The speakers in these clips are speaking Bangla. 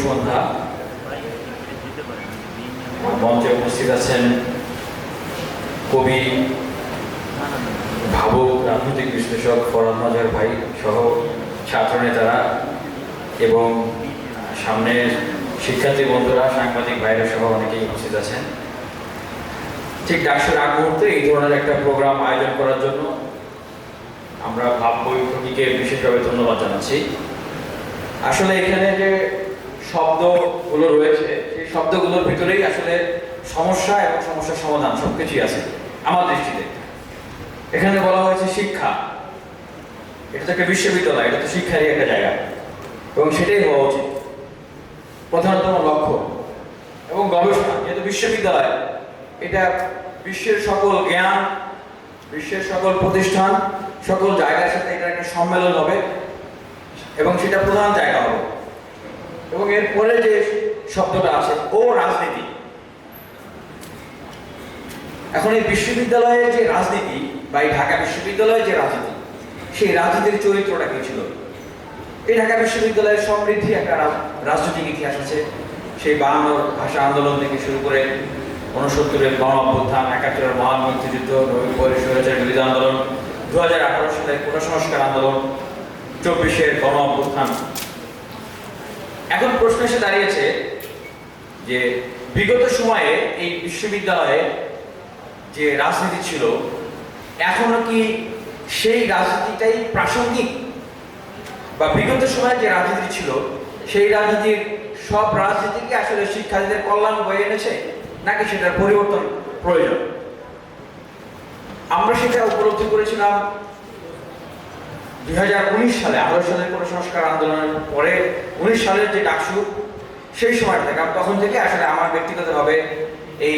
সন্ধ্যা। মঞ্চে উপস্থিত আছেন কবি, ভাবুক, রাজনৈতিক বিশ্লেষক ফরহাদ মাজার ভাই সহ ছাত্র নেতারা এবং সামনে শিক্ষার্থী বন্ধুরা, সাংবাদিক ভাইরা সহ অনেকেই উপস্থিত আছেন। ঠিক ডাকসুর আগ মুহূর্তে এই ধরনের একটা প্রোগ্রাম আয়োজন করার জন্য আমরা ভাব বৈঠকীকে বিশেষভাবে ধন্যবাদ জানাচ্ছি। আসলে এখানে যে শব্দগুলো রয়েছে সেই শব্দগুলোর ভিতরেই আসলে সমস্যা এবং সমস্যার সমাধান সবকিছুই আছে আমার দৃষ্টিতে। এখানে বলা হয়েছে শিক্ষা, এটা তো একটা বিশ্ববিদ্যালয়, এটা তো শিক্ষারই একটা জায়গা এবং সেটাই হওয়া উচিত প্রধানতম লক্ষ্য। এবং গবেষণা, যেহেতু বিশ্ববিদ্যালয়, এটা বিশ্বের সকল জ্ঞান, বিশ্বের সকল প্রতিষ্ঠান, সকল জায়গার সাথে এটা একটা সম্মেলন হবে এবং সেটা প্রধান জায়গা হবে। এবং এরপরে যে শব্দটা আছে ও রাজনীতি, এখন এই বিশ্ববিদ্যালয়ের যে রাজনীতি বা এই ঢাকা বিশ্ববিদ্যালয়ের যে রাজনীতি, সেই রাজনীতির চরিত্রটা কি ছিল? এই ঢাকা বিশ্ববিদ্যালয়ের সমৃদ্ধি একটা রাজনৈতিক ইতিহাস আছে। সেই 52 ভাষা আন্দোলন থেকে শুরু করে 69-এর গণ অভ্যুত্থান, 71-এর মহান মুক্তিযুদ্ধ, স্বৈরাচার বিরোধী আন্দোলন, 2018 সালের পুনঃসংস্কার আন্দোলন, 24-এর গণ অভ্যুত্থান। এখন প্রশ্ন এসে দাঁড়িয়েছে যে বিগত সময়ে এই বিশ্ববিদ্যালয়ে যে রাজনীতি ছিল, এখনো কি সেই রাজনীতিটাই প্রাসঙ্গিক? বা বিগত সময়ে যে রাজনীতি ছিল সেই রাজনীতির সব রাজনীতিকে আসলে শিক্ষার্থীদের কল্যাণ বয়ে এনেছে, নাকি সেটার পরিবর্তন প্রয়োজন? আমরা সেটা উপলব্ধি করেছিলাম 2019 সালে 18 সালের পুনঃসংস্কার আন্দোলনের পরে 19 সালের যে ডাকসু, সেই সময় থেকে তখন থেকে আসলে আমার ব্যক্তিগতভাবে এই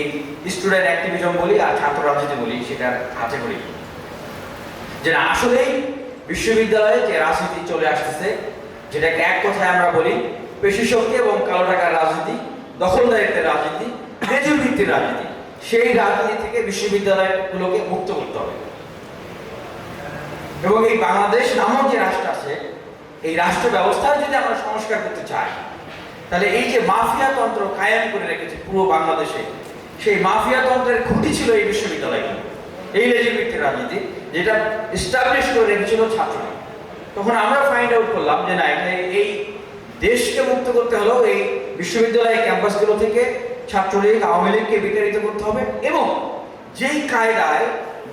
স্টুডেন্ট অ্যাক্টিভিজম বলি আর ছাত্র রাজনীতি বলি, সেটার হাতে করি যে না, আসলেই বিশ্ববিদ্যালয়ে যে রাজনীতি চলে আসতেছে, যেটাকে এক কথায় আমরা বলি পেশি শক্তি এবং কালো টাকার রাজনীতি, দখলদারিত্বের রাজনীতি, মেজর ভিত্তির রাজনীতি, সেই রাজনীতি থেকে বিশ্ববিদ্যালয়গুলোকে মুক্ত করতে হবে। এবং এই বাংলাদেশ নামক যে রাষ্ট্র আছে, এই রাষ্ট্র ব্যবস্থার যদি আমরা সংস্কার করতে চাই, তাহলে এই যে মাফিয়া তন্ত্র কায়েম করে রেখেছে পুরো বাংলাদেশে, সেই মাফিয়া তন্ত্রের খুঁটি ছিল এই বিশ্ববিদ্যালয়গুলো, এই মেজর ভিত্তির রাজনীতি, যেটা এস্টাবলিশ করে রেখেছিল ছাত্ররা। তখন আমরা ফাইন্ড আউট করলাম যে না, এটা এই দেশকে মুক্ত করতে হলেও এই বিশ্ববিদ্যালয়ের ক্যাম্পাসগুলো থেকে ছাত্রলীগ, আওয়ামী লীগকে বিতাড়িত করতে হবে এবং যেই কায়দায়,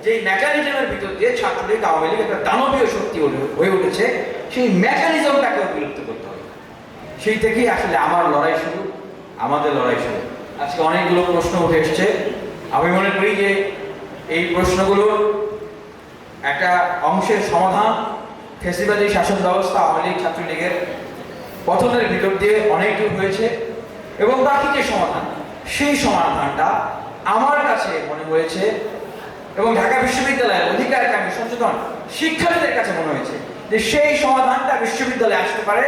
যেই মেকানিজমের ভিতর দিয়ে ছাত্রলীগ, আওয়ামী লীগ একটা দানবীয় শক্তি হয়ে উঠেছে, সেই মেকানিজমটাকেও বিলুপ্ত করতে হবে। সেই থেকেই আসলে আমার লড়াই শুরু, আমাদের লড়াই শুরু। আজকে অনেকগুলো প্রশ্ন উঠে এসছে। আমি মনে করি যে এই প্রশ্নগুলোর একটা অংশের সমাধান ফ্যাসিবাদী শাসন ব্যবস্থা, আওয়ামী লীগ, ছাত্রলীগের পতনের ভিতর দিয়ে অনেক দূর হয়েছে এবং বাকি যে সমাধান, সেই সমাধানটা আমার কাছে মনে হয়েছে এবং ঢাকা বিশ্ববিদ্যালয়ের অধিকারকে আমি সচেতন শিক্ষার্থীদের কাছে মনে হয়েছে যে সেই সমাধানটা বিশ্ববিদ্যালয়ে আসতে পারে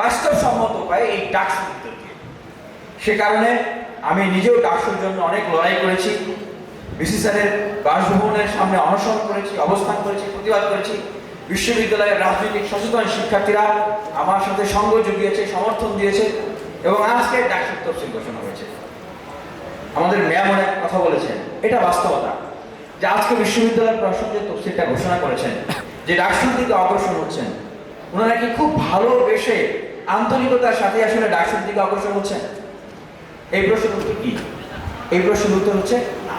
বাস্তবসম্মত উপায়ে এই ডাকসুর ভিতর দিয়ে। সে কারণে আমি নিজেও ডাকসুর জন্য অনেক লড়াই করেছি, ভিসি স্যারের বাসভবনের সামনে অনশন করেছি, অবস্থান করেছি, প্রতিবাদ করেছি। বিশ্ববিদ্যালয়ের রাজনৈতিক সচেতন শিক্ষার্থীরা আমার সাথে সঙ্গ জুগিয়েছে, সমর্থন দিয়েছে এবং আজকে ডাকসুর তফসিল ঘোষণা হয়েছে। আমাদের ম্যাম অনেক কথা বলেছেন, এটা বাস্তবতা যে আজকে বিশ্ববিদ্যালয় প্রশাসন যে তফসিলটা ঘোষণা করেছেন, যে ডাকসুর দিকে অগ্রসর হচ্ছেন, ওনারা কি খুব ভালোবেসে আন্তরিকতার সাথে আসলে ডাকসুর দিকে অগ্রসর হচ্ছেন? এই প্রশ্নের উত্তর কি? এই প্রশ্নের উত্তর হচ্ছে না।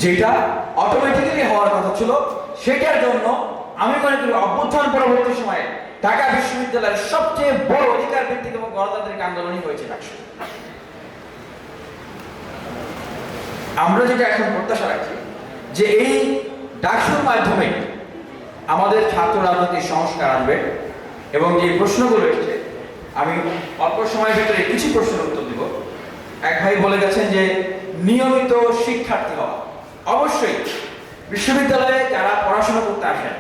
যেটা অটোমেটিক্যালি হওয়ার কথা ছিল, সেটার জন্য আমি মনে করি অভ্যুত্থান পরবর্তী সময়ে ঢাকা বিশ্ববিদ্যালয়ের সবচেয়ে বড় অধিকার ভিত্তিক এবং গণতান্ত্রিক আন্দোলনই হয়েছে ডাকসু। আমরা যেটা এখন প্রত্যাশা রাখি যে এই ডাকসুর মাধ্যমে আমাদের ছাত্র রাজনীতির সংস্কার আনবে এবং যে প্রশ্নগুলো এসেছে, আমি অল্প সময়ের ভিতরে কিছু প্রশ্নের উত্তর দিব। এক ভাই বলে গেছেন যে নিয়মিত শিক্ষার্থী হওয়া। অবশ্যই বিশ্ববিদ্যালয়ে যারা পড়াশোনা করতে আসেন,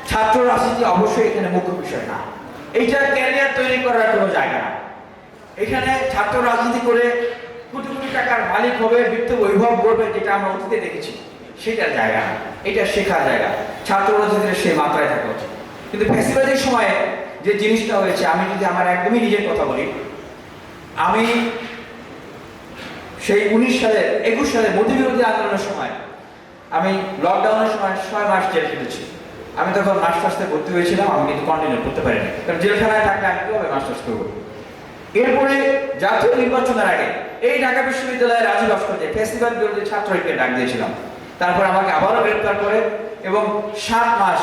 ছাত্র রাজনীতি অবশ্যই এখানে মুখ্য বিষয় না। এইটা ক্যারিয়ার তৈরি করার কোনো জায়গা না। এখানে ছাত্র রাজনীতি করে কোটি কোটি টাকার মালিক হবে, বৃত্ত বৈভব করবে, যেটা আমরা অতীতে দেখেছি, সেটার জায়গা না। এটা শেখার জায়গা। ছাত্র রাজনীতির সেই মাত্রায় থাকা উচিত। কিন্তু ফ্যাসিবাদের সময়ে যে জিনিসটা হয়েছে, আমি যদি আমার একদমই নিজের কথা বলি, আমি সেই 21 সালে মোদী বিরোধী আন্দোলনের সময় আমি লকডাউনের সময় 6 মাস জেল কেটেছি। আমি তখন মাস্টার্সে ভর্তি হয়েছিলাম, আমি কিন্তু কন্টিনিউ করতে পারিনি, কারণ জেলখানায় থাকলে আমি কীভাবে মাস্টার্স করবো। এরপরে জাতীয় নির্বাচনের আগে এই ঢাকা বিশ্ববিদ্যালয়ের রাজীব ভাস্কর্যে ফেস্টিভ্যাল বিরোধী ছাত্রলীগকে ডাক দিয়েছিলাম। তারপর আমাকে আবারও গ্রেপ্তার করে এবং 7 মাস,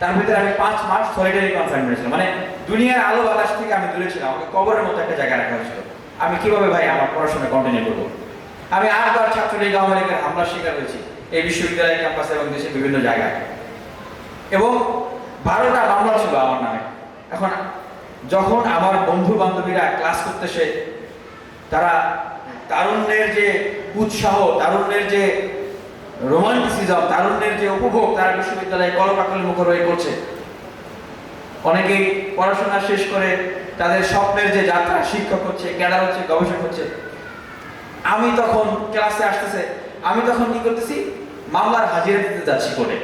তার ভিতরে আমি 5 মাস সলিটারি কনফাইনমেন্ট ছিলাম, মানে দুনিয়ার আলো বাতাস থেকে আমি দূরে ছিলাম। আমাকে কবরের মতো একটা জায়গায় রাখা হয়েছিল। আমি কিভাবে ভাই আমার পড়াশোনা কন্টিনিউ করবো? আমি 8 বার ছাত্রলীগ আওয়ামী লীগের হামলার শিকার হয়েছি এই বিশ্ববিদ্যালয়ের ক্যাম্পাসে এবং দেশের বিভিন্ন জায়গায়, এবং 12টা মামলা ছিল আমার নামে। এখন যখন আমার বন্ধু বান্ধবীরা ক্লাস করতেছে, তারা তারুণ্যের যে উৎসাহ, তারুণ্যের যে রোমান্টিসিজম, তারুণ্যের যে উপভোগ, তারা বিশ্ববিদ্যালয়ে কলকাকলি মুখর হয়ে করছে। অনেকেই পড়াশোনা শেষ করে তাদের স্বপ্নের যে যাত্রা, শিক্ষক হচ্ছে, ক্যাডার হচ্ছে, গবেষক হচ্ছে। আমি তখন ক্লাসে আসতেছে, আমি তখন কি করতেছি, মামলার হাজিরা দিতে যাচ্ছি কোর্টে।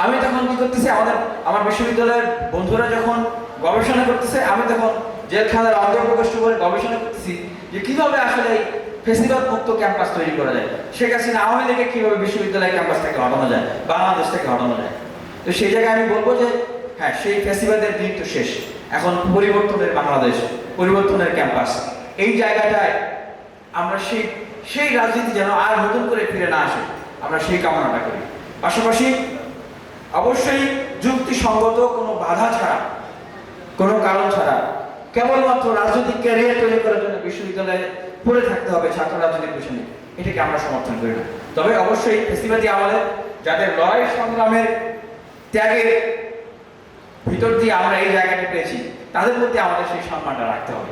আমি তখন কি করতেছি, আমার বিশ্ববিদ্যালয়ের বন্ধুরা যখন গবেষণা করতেছে, আমি তখন জেলখানার অন্তর্প্রকোষ্ঠ করে গবেষণা করতেছি যে কিভাবে আসলে এই ফেসিবাদ মুক্ত ক্যাম্পাস তৈরি করা যায়, শেখ হাসিনা আওয়ামী লীগকে কিভাবে বিশ্ববিদ্যালয় ক্যাম্পাস থেকে হটানো যায়, বাংলাদেশ থেকে হটানো যায়। তো সেই জায়গায় আমি বলবো যে হ্যাঁ, সেই ফেসিবাদের দিন তো শেষ, এখন পরিবর্তনের বাংলাদেশ, পরিবর্তনের ক্যাম্পাস। এই জায়গাটায় আমরা সেই রাজনীতি যেন আর নতুন করে ফিরে না আসে, আমরা সেই কামনাটা করি। পাশাপাশি অবশ্যই যুক্তিসঙ্গত কোনো বাধা ছাড়া, কোনো কারণ ছাড়া কেবলমাত্র রাজনৈতিক ক্যারিয়ার তৈরি করার জন্য বিশ্ববিদ্যালয়ে পড়ে থাকতে হবে ছাত্র রাজনীতির পেছনে, এটাকে আমরা সমর্থন করি না। তবে অবশ্যই ফেসিবাদী আমলে যাদের লড়াই সংগ্রামের ত্যাগের ভিতর দিয়ে আমরা এই জায়গাটা পেয়েছি, তাদের প্রতি আমাদের সেই সম্মানটা রাখতে হবে।